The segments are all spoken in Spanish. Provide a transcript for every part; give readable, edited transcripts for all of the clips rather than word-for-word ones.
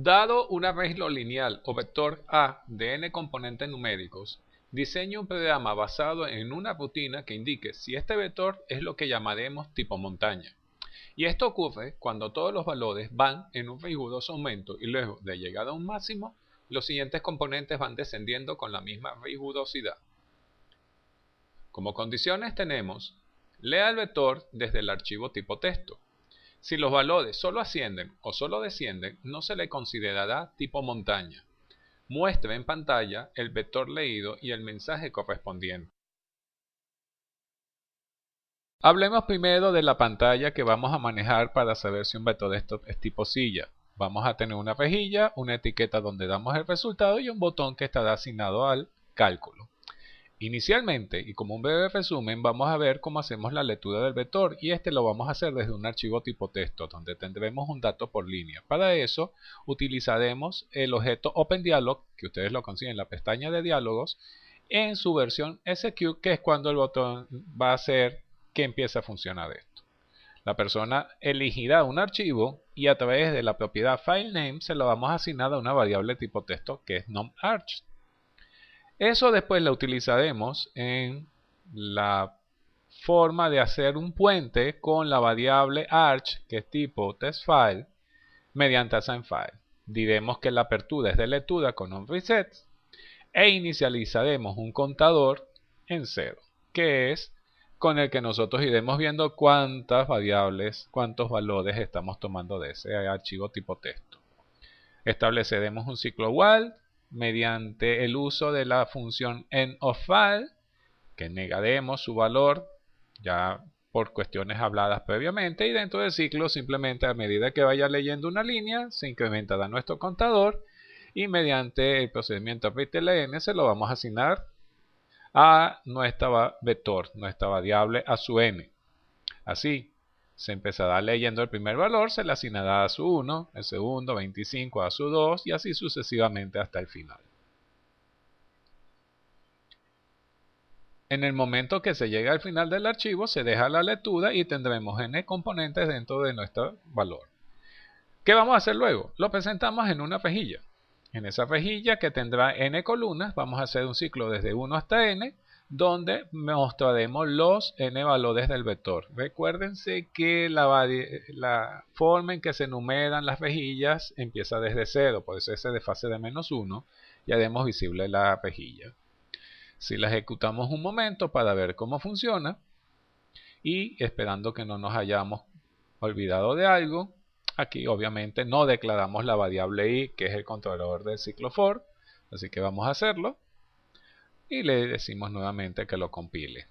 Dado un arreglo lineal o vector A de n componentes numéricos, diseño un programa basado en una rutina que indique si este vector es lo que llamaremos tipo montaña. Y esto ocurre cuando todos los valores van en un riguroso aumento y luego de llegar a un máximo, los siguientes componentes van descendiendo con la misma rigurosidad. Como condiciones tenemos: lea el vector desde el archivo tipo texto. Si los valores solo ascienden o solo descienden, no se le considerará tipo montaña. Muestre en pantalla el vector leído y el mensaje correspondiente. Hablemos primero de la pantalla que vamos a manejar para saber si un vector es tipo silla. Vamos a tener una rejilla, una etiqueta donde damos el resultado y un botón que estará asignado al cálculo. Inicialmente, y como un breve resumen, vamos a ver cómo hacemos la lectura del vector, y este lo vamos a hacer desde un archivo tipo texto, donde tendremos un dato por línea. Para eso, utilizaremos el objeto OpenDialog, que ustedes lo consiguen en la pestaña de diálogos, en su versión execute, que es cuando el botón va a hacer que empiece a funcionar esto. La persona elegirá un archivo y a través de la propiedad FileName se lo vamos a asignar a una variable tipo texto que es num_arch. Eso después lo utilizaremos en la forma de hacer un puente con la variable arch, que es tipo testFile, mediante AssignFile. Diremos que la apertura es de lectura con un reset e inicializaremos un contador en 0, que es con el que nosotros iremos viendo cuántas variables, cuántos valores estamos tomando de ese archivo tipo texto. Estableceremos un ciclo while mediante el uso de la función endOfFile, que negaremos su valor ya por cuestiones habladas previamente, y dentro del ciclo simplemente a medida que vaya leyendo una línea se incrementará nuestro contador y mediante el procedimiento readLN se lo vamos a asignar a nuestra vector, nuestra variable a su n. Así se empezará leyendo el primer valor, se le asignará a su 1, el segundo 25 a su 2 y así sucesivamente hasta el final. En el momento que se llega al final del archivo se deja la lectura y tendremos n componentes dentro de nuestro valor. ¿Qué vamos a hacer luego? Lo presentamos en una rejilla. En esa rejilla, que tendrá n columnas, vamos a hacer un ciclo desde 1 hasta n, donde mostraremos los n valores del vector. Recuérdense que la forma en que se enumeran las rejillas empieza desde 0, por eso ese de fase de -1, y haremos visible la rejilla. Si la ejecutamos un momento para ver cómo funciona, y esperando que no nos hayamos olvidado de algo, aquí obviamente no declaramos la variable i, que es el controlador del ciclo for, así que vamos a hacerlo y le decimos nuevamente que lo compile.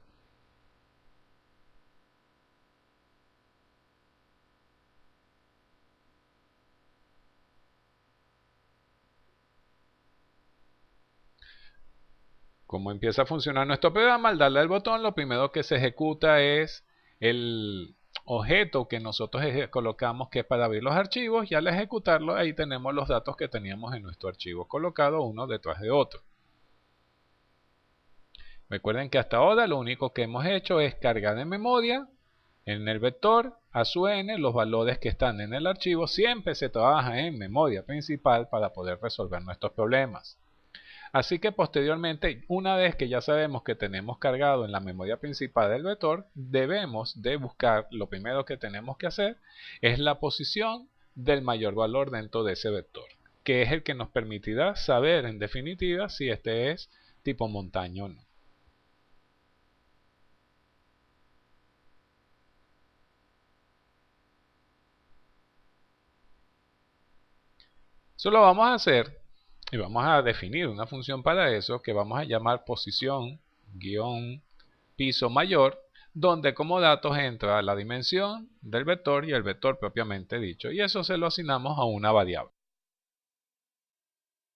¿Cómo empieza a funcionar nuestro programa? Al darle al botón, lo primero que se ejecuta es el objeto que nosotros colocamos, que es para abrir los archivos, y al ejecutarlo ahí tenemos los datos que teníamos en nuestro archivo colocados uno detrás de otro. Recuerden que hasta ahora lo único que hemos hecho es cargar en memoria, en el vector, a su n, los valores que están en el archivo. Siempre se trabaja en memoria principal para poder resolver nuestros problemas. Así que posteriormente, una vez que ya sabemos que tenemos cargado en la memoria principal del vector, debemos de buscar, lo primero que tenemos que hacer es la posición del mayor valor dentro de ese vector, que es el que nos permitirá saber en definitiva si este es tipo montaña o no. Eso lo vamos a hacer y vamos a definir una función para eso que vamos a llamar posición-piso mayor, donde como datos entra la dimensión del vector y el vector propiamente dicho, y eso se lo asignamos a una variable.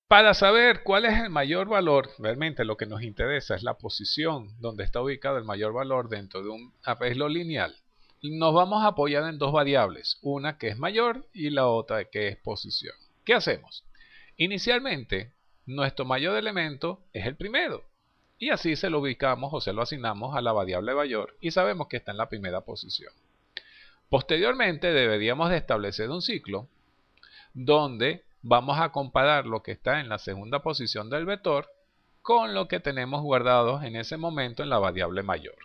Para saber cuál es el mayor valor, realmente lo que nos interesa es la posición donde está ubicado el mayor valor dentro de un arreglo lineal. Nos vamos a apoyar en dos variables, una que es mayor y la otra que es posición. ¿Qué hacemos? Inicialmente, nuestro mayor elemento es el primero, y así se lo ubicamos o se lo asignamos a la variable mayor y sabemos que está en la primera posición. Posteriormente deberíamos de establecer un ciclo donde vamos a comparar lo que está en la segunda posición del vector con lo que tenemos guardado en ese momento en la variable mayor.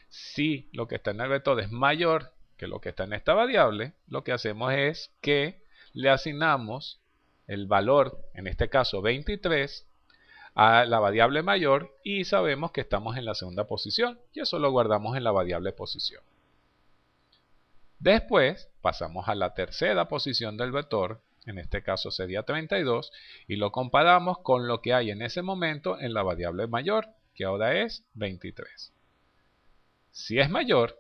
Si lo que está en el vector es mayor que lo que está en esta variable, lo que hacemos es que le asignamos el valor, en este caso 23, a la variable mayor y sabemos que estamos en la segunda posición y eso lo guardamos en la variable posición. Después pasamos a la tercera posición del vector, en este caso sería 32, y lo comparamos con lo que hay en ese momento en la variable mayor, que ahora es 23. Si es mayor,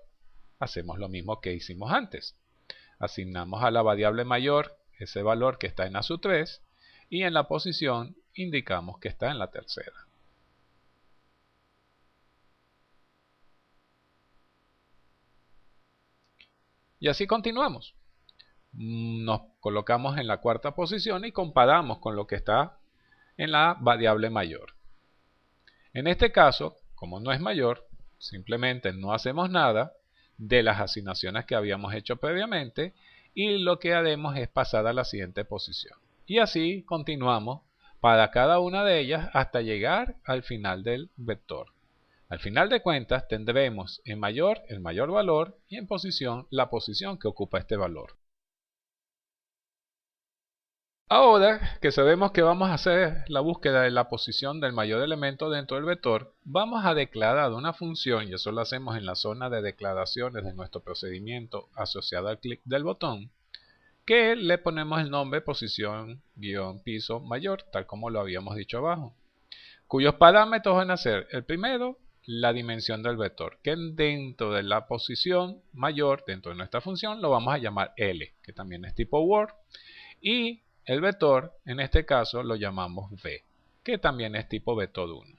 hacemos lo mismo que hicimos antes. Asignamos a la variable mayor ese valor que está en la sub 3 y en la posición indicamos que está en la tercera. Y así continuamos. Nos colocamos en la cuarta posición y comparamos con lo que está en la variable mayor. En este caso, como no es mayor, simplemente no hacemos nada de las asignaciones que habíamos hecho previamente y lo que haremos es pasar a la siguiente posición. Y así continuamos para cada una de ellas hasta llegar al final del vector. Al final de cuentas tendremos en mayor el mayor valor y en posición la posición que ocupa este valor. Ahora que sabemos que vamos a hacer la búsqueda de la posición del mayor elemento dentro del vector, vamos a declarar una función, y eso lo hacemos en la zona de declaraciones de nuestro procedimiento asociado al clic del botón, que le ponemos el nombre posición-piso mayor, tal como lo habíamos dicho abajo, cuyos parámetros van a ser el primero, la dimensión del vector, que dentro de la posición mayor, dentro de nuestra función, lo vamos a llamar L, que también es tipo Word, y el vector, en este caso, lo llamamos v, que también es tipo vector 1.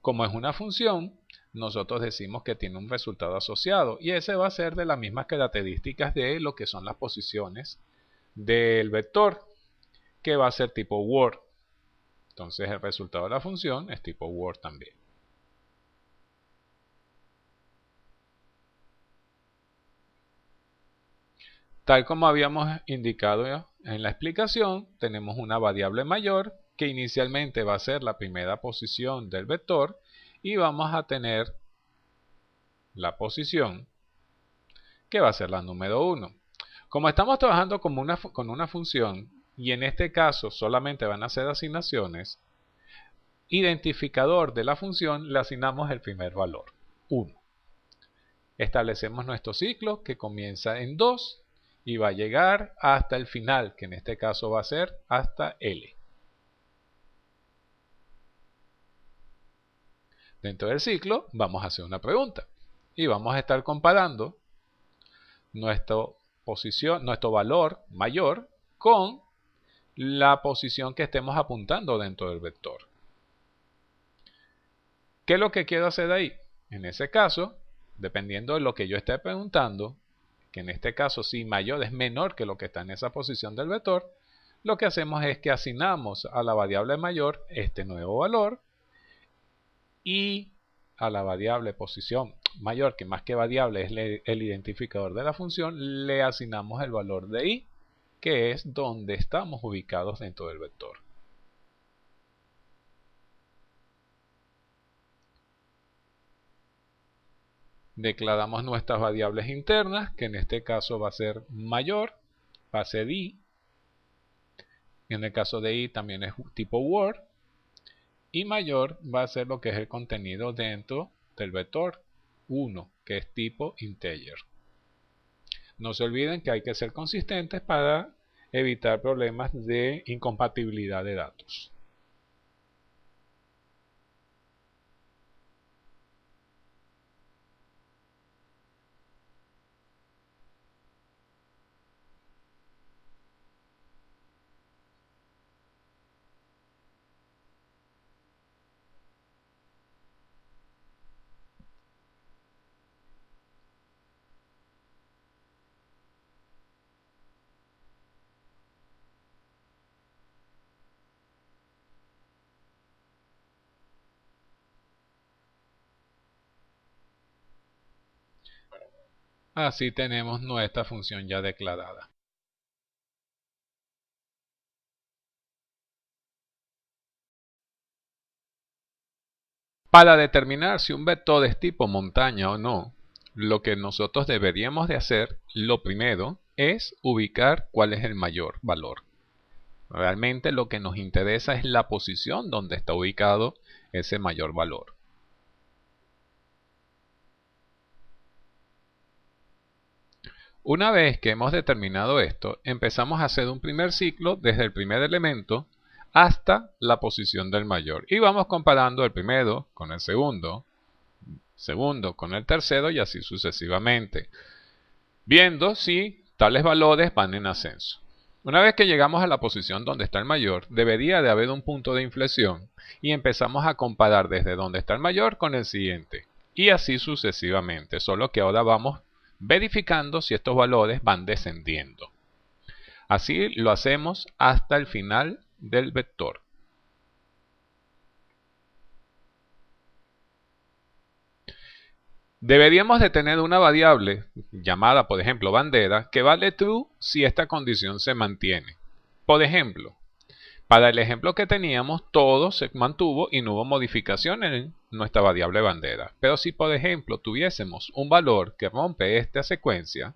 Como es una función, nosotros decimos que tiene un resultado asociado, y ese va a ser de las mismas características de lo que son las posiciones del vector, que va a ser tipo Word. Entonces el resultado de la función es tipo Word también. Tal como habíamos indicado en la explicación, tenemos una variable mayor que inicialmente va a ser la primera posición del vector y vamos a tener la posición que va a ser la número 1. Como estamos trabajando con una función y en este caso solamente van a ser asignaciones, identificador de la función le asignamos el primer valor, 1. Establecemos nuestro ciclo que comienza en 2 y va a llegar hasta el final, que en este caso va a ser hasta L. Dentro del ciclo vamos a hacer una pregunta y vamos a estar comparando nuestro valor mayor con la posición que estemos apuntando dentro del vector. ¿Qué es lo que quiero hacer ahí? En ese caso, dependiendo de lo que yo esté preguntando, que en este caso si mayor es menor que lo que está en esa posición del vector, lo que hacemos es que asignamos a la variable mayor este nuevo valor y a la variable posición mayor, que más que variable es el identificador de la función, le asignamos el valor de i, que es donde estamos ubicados dentro del vector. Declaramos nuestras variables internas, que en este caso va a ser mayor, va a ser i. En el caso de i también es tipo Word. Y mayor va a ser lo que es el contenido dentro del vector 1, que es tipo integer. No se olviden que hay que ser consistentes para evitar problemas de incompatibilidad de datos. Así tenemos nuestra función ya declarada. Para determinar si un vector es tipo montaña o no, lo que nosotros deberíamos de hacer, lo primero, es ubicar cuál es el mayor valor. Realmente lo que nos interesa es la posición donde está ubicado ese mayor valor. Una vez que hemos determinado esto, empezamos a hacer un primer ciclo desde el primer elemento hasta la posición del mayor. Y vamos comparando el primero con el segundo con el tercero y así sucesivamente, viendo si tales valores van en ascenso. Una vez que llegamos a la posición donde está el mayor, debería de haber un punto de inflexión y empezamos a comparar desde donde está el mayor con el siguiente. Y así sucesivamente, solo que ahora vamos verificando si estos valores van descendiendo. Así lo hacemos hasta el final del vector. Deberíamos de tener una variable llamada, por ejemplo, bandera, que vale true si esta condición se mantiene. Por ejemplo, para el ejemplo que teníamos, todo se mantuvo y no hubo modificación en nuestra variable bandera. Pero si, por ejemplo, tuviésemos un valor que rompe esta secuencia,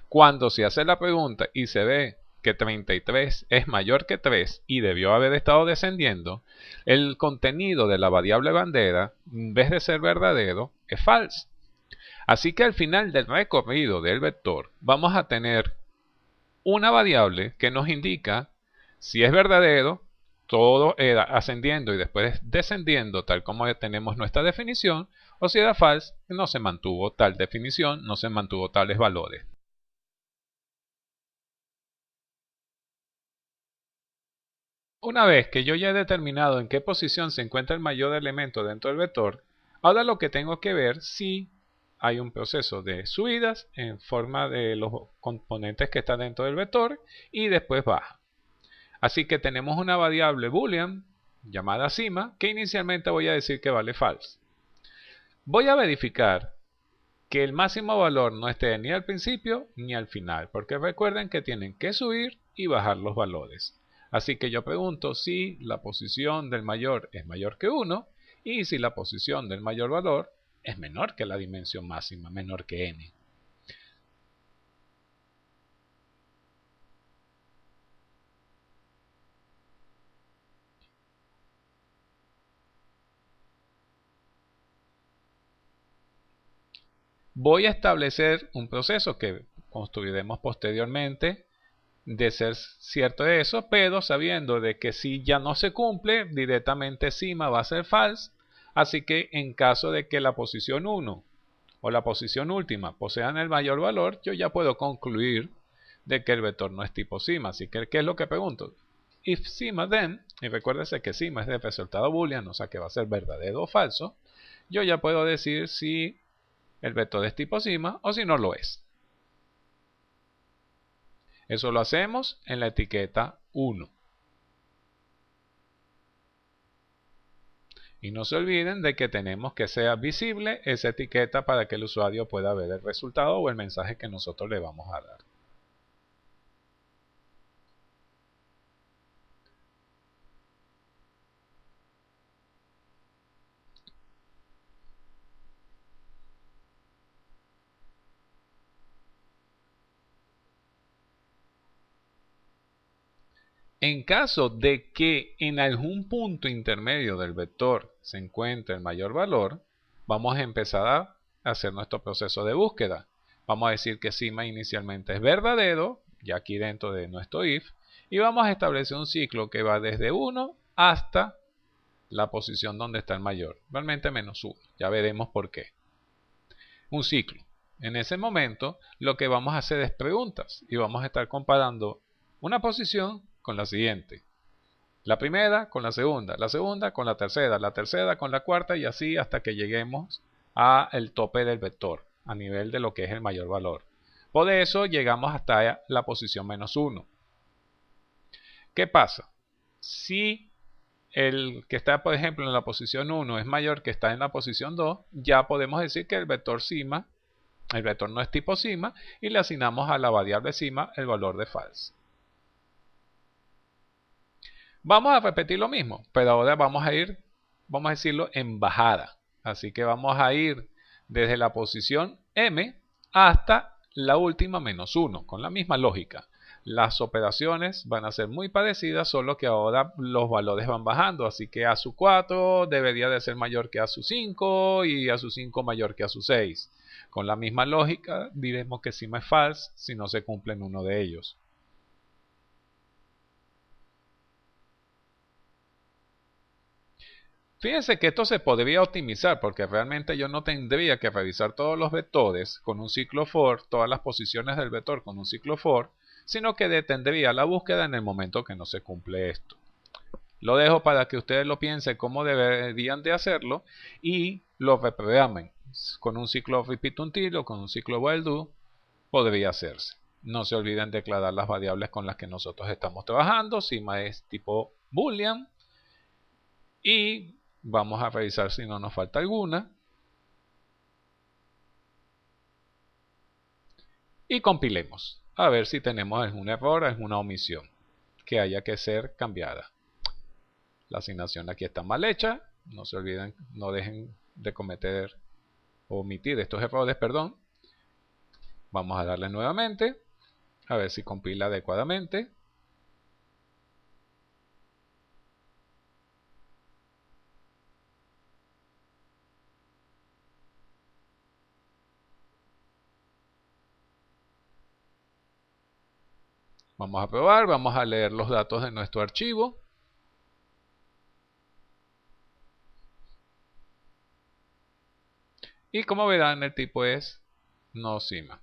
cuando se hace la pregunta y se ve que 33 es mayor que 3 y debió haber estado descendiendo, el contenido de la variable bandera, en vez de ser verdadero, es falso. Así que al final del recorrido del vector vamos a tener una variable que nos indica si es verdadero, todo era ascendiendo y después descendiendo tal como tenemos nuestra definición, o si era falso, no se mantuvo tal definición, no se mantuvo tales valores. Una vez que yo ya he determinado en qué posición se encuentra el mayor elemento dentro del vector, ahora lo que tengo que ver si hay un proceso de subidas en forma de los componentes que están dentro del vector y después baja. Así que tenemos una variable boolean llamada cima que inicialmente voy a decir que vale false. Voy a verificar que el máximo valor no esté ni al principio ni al final, porque recuerden que tienen que subir y bajar los valores. Así que yo pregunto si la posición del mayor es mayor que 1 y si la posición del mayor valor es menor que la dimensión máxima, menor que n. Voy a establecer un proceso que construiremos posteriormente de ser cierto eso, pero sabiendo de que si ya no se cumple, directamente cima va a ser false. Así que en caso de que la posición 1 o la posición última posean el mayor valor, yo ya puedo concluir de que el vector no es tipo cima. Así que, ¿qué es lo que pregunto? If cima then, y recuérdese que cima es de resultado boolean, o sea que va a ser verdadero o falso, yo ya puedo decir si el vector es tipo cima o si no lo es. Eso lo hacemos en la etiqueta 1. Y no se olviden de que tenemos que sea visible esa etiqueta para que el usuario pueda ver el resultado o el mensaje que nosotros le vamos a dar. En caso de que en algún punto intermedio del vector se encuentre el mayor valor, vamos a empezar a hacer nuestro proceso de búsqueda. Vamos a decir que cima inicialmente es verdadero, ya aquí dentro de nuestro if, y vamos a establecer un ciclo que va desde 1 hasta la posición donde está el mayor, realmente menos 1, ya veremos por qué. Un ciclo. En ese momento lo que vamos a hacer es preguntas y vamos a estar comparando una posición con la siguiente, la primera con la segunda con la tercera con la cuarta y así hasta que lleguemos al tope del vector, a nivel de lo que es el mayor valor. Por eso llegamos hasta la posición menos 1. ¿Qué pasa? Si el que está, por ejemplo, en la posición 1 es mayor que está en la posición 2, ya podemos decir que el vector cima, el vector no es tipo cima, y le asignamos a la variable cima el valor de false. Vamos a repetir lo mismo, pero ahora vamos a decirlo en bajada. Así que vamos a ir desde la posición M hasta la última menos 1, con la misma lógica. Las operaciones van a ser muy parecidas, solo que ahora los valores van bajando, así que a su 4 debería de ser mayor que a su 5 y a su 5 mayor que a su 6. Con la misma lógica diremos que sigma es false si no se cumple en uno de ellos. Fíjense que esto se podría optimizar porque realmente yo no tendría que revisar todos los vectores con un ciclo for, todas las posiciones del vector con un ciclo for, sino que detendría la búsqueda en el momento que no se cumple esto. Lo dejo para que ustedes lo piensen cómo deberían de hacerlo y lo reprogramen. Con un ciclo repeat until o con un ciclo while do podría hacerse. No se olviden declarar las variables con las que nosotros estamos trabajando. Sigma es tipo boolean. Y vamos a revisar si no nos falta alguna. Y compilemos. A ver si tenemos algún error, alguna omisión que haya que ser cambiada. La asignación aquí está mal hecha. No se olviden, no dejen de cometer o omitir estos errores, perdón. Vamos a darle nuevamente. A ver si compila adecuadamente. Vamos a probar, vamos a leer los datos de nuestro archivo. Y como verán, el tipo es no sigma.